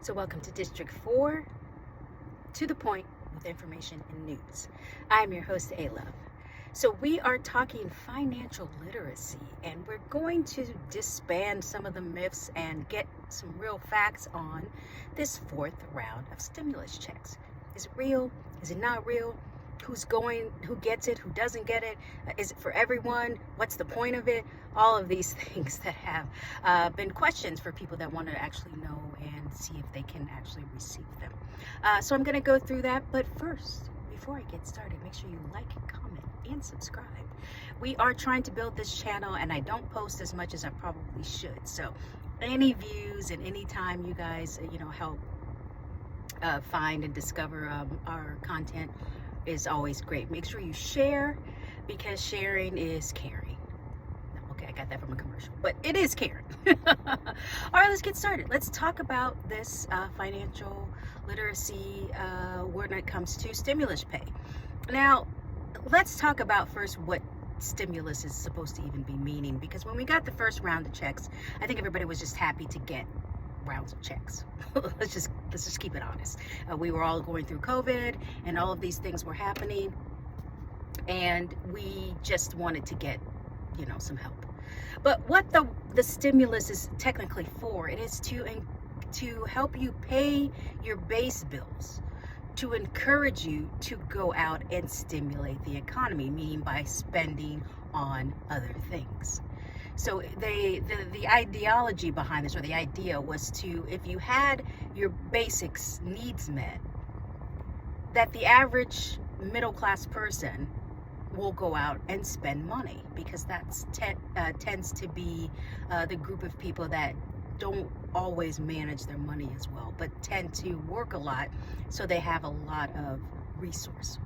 So welcome to District 4, to the point with information and news. I'm your host, A-Love. So we are talking financial literacy, and we're going to disband some of the myths and get some real facts on this fourth round of stimulus checks. Is it real? Is it not real? Who's going, who gets it, who doesn't get it? Is it for everyone? What's the point of it? All of these things that have been questions for people that want to actually know and see if they can actually receive them. So I'm going to go through that, but first, before I get started, make sure you like, comment, and subscribe. We are trying to build this channel, and I don't post as much as I probably should. So any views and any time you guys, help find and discover our content is always great. Make sure you share, because sharing is caring. Okay, I got that from a commercial, but it is caring. All right, let's get started. Let's talk about this financial literacy when it comes to stimulus pay. Now, let's talk about first what stimulus is supposed to even be meaning, because when we got the first round of checks, I think everybody was just happy to get rounds of checks. let's just keep it honest. We were all going through COVID, and all of these things were happening, and we just wanted to get, some help. But what the stimulus is technically for, it is to help you pay your base bills, to encourage you to go out and stimulate the economy, meaning by spending on other things. So the ideology behind this, or the idea, was to, if you had your basics needs met, that the average middle class person will go out and spend money, because that's tends to be the group of people that don't always manage their money as well, but tend to work a lot, so they have a lot of resource.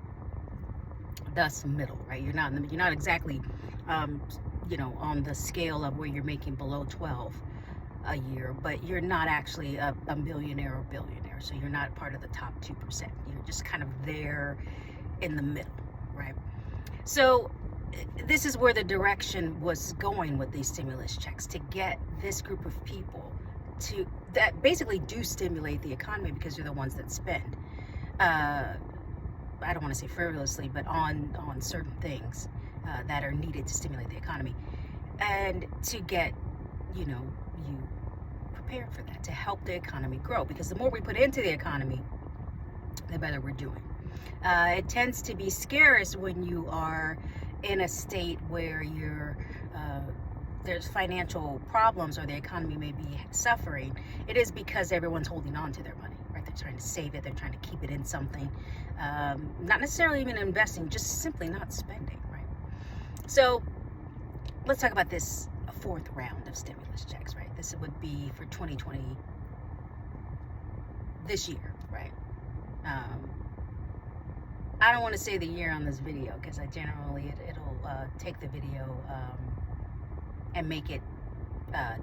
Thus middle, right? You're not exactly on the scale of where you're making below 12 a year, but you're not actually a millionaire or billionaire, so you're not part of the top 2%. You're just kind of there in the middle, right? So this is where the direction was going with these stimulus checks, to get this group of people that basically do stimulate the economy, because they're the ones that spend. I don't want to say frivolously, but on certain things that are needed to stimulate the economy, and to get you prepared for that, to help the economy grow, because the more we put into the economy, the better we're doing. It tends to be scarce when you are in a state where there's financial problems, or the economy may be suffering. It is because everyone's holding on to their money, right? They're trying to save it, they're trying to keep it in something, not necessarily even investing, just simply not spending, right? So let's talk about this fourth round of stimulus checks, right? This would be for 2020, this year, right? I don't want to say the year on this video, because I generally it'll take the video and make it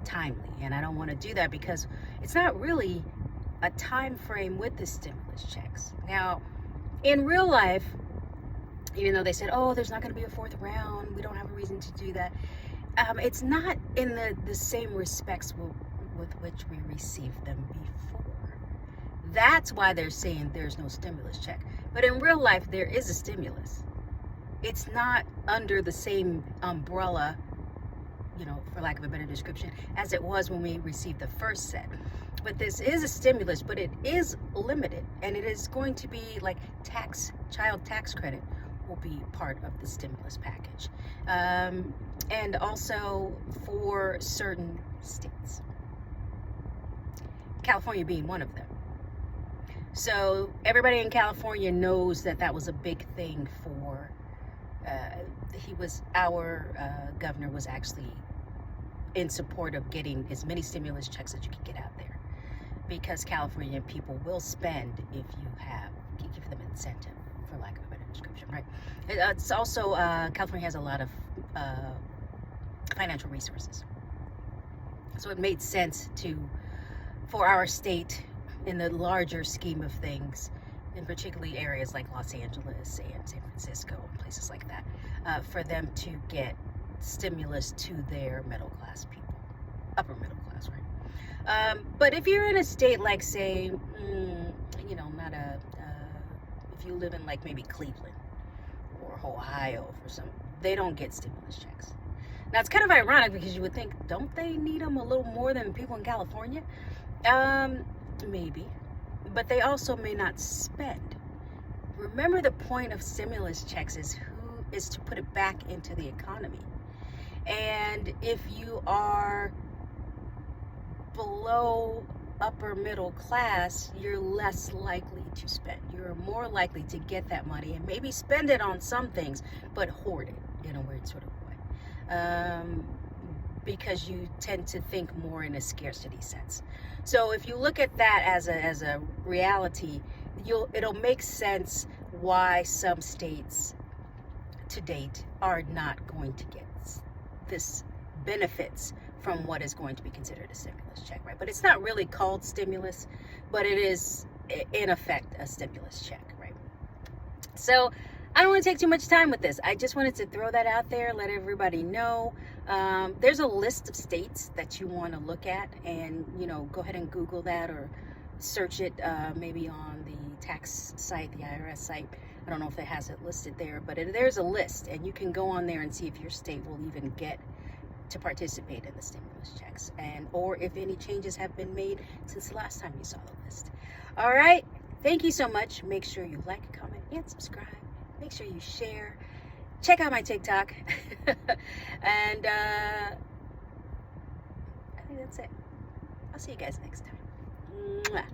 timely, and I don't want to do that, because it's not really a time frame with the stimulus checks. Now, in real life, even though they said, oh, there's not going to be a fourth round, we don't have a reason to do that, it's not in the same respects with which we received them before. That's why they're saying there's no stimulus check. But in real life, there is a stimulus. It's not under the same umbrella, for lack of a better description, as it was when we received the first set. But this is a stimulus, but it is limited, and it is going to be like child tax credit will be part of the stimulus package. And also for certain states, California being one of them. So everybody in California knows that was a big thing for, our governor was actually in support of getting as many stimulus checks as you can get out there, because California people will spend if you give them incentive, for lack of a better description, right? It's also, California has a lot of financial resources. So it made sense for our state, in the larger scheme of things, in particularly areas like Los Angeles and San Francisco and places like that, for them to get stimulus to their middle class people, upper middle class, right? But if you're in a state like, say, not if you live in like maybe Cleveland or Ohio for some, they don't get stimulus checks. Now it's kind of ironic because you would think, don't they need them a little more than people in California? Maybe, but they also may not spend. Remember, the point of stimulus checks is to put it back into the economy. And if you are below upper middle class, you're less likely to spend. You're more likely to get that money and maybe spend it on some things, but hoard it in a weird sort of way. Because you tend to think more in a scarcity sense. So if you look at that as a reality, it'll make sense why some states to date are not going to get this benefits from what is going to be considered a stimulus check, right? But it's not really called stimulus, but it is in effect a stimulus check, right? So I don't want to take too much time with this. I just wanted to throw that out there, let everybody know. There's a list of states that you want to look at, and go ahead and Google that or search it maybe on the tax site, the IRS site. I don't know if it has it listed there, but there's a list, and you can go on there and see if your state will even get to participate in the stimulus checks, or if any changes have been made since the last time you saw the list. All right, thank you so much. Make sure you like, comment, and subscribe. Make sure you share. Check out my TikTok. And I think that's it. I'll see you guys next time. Mwah.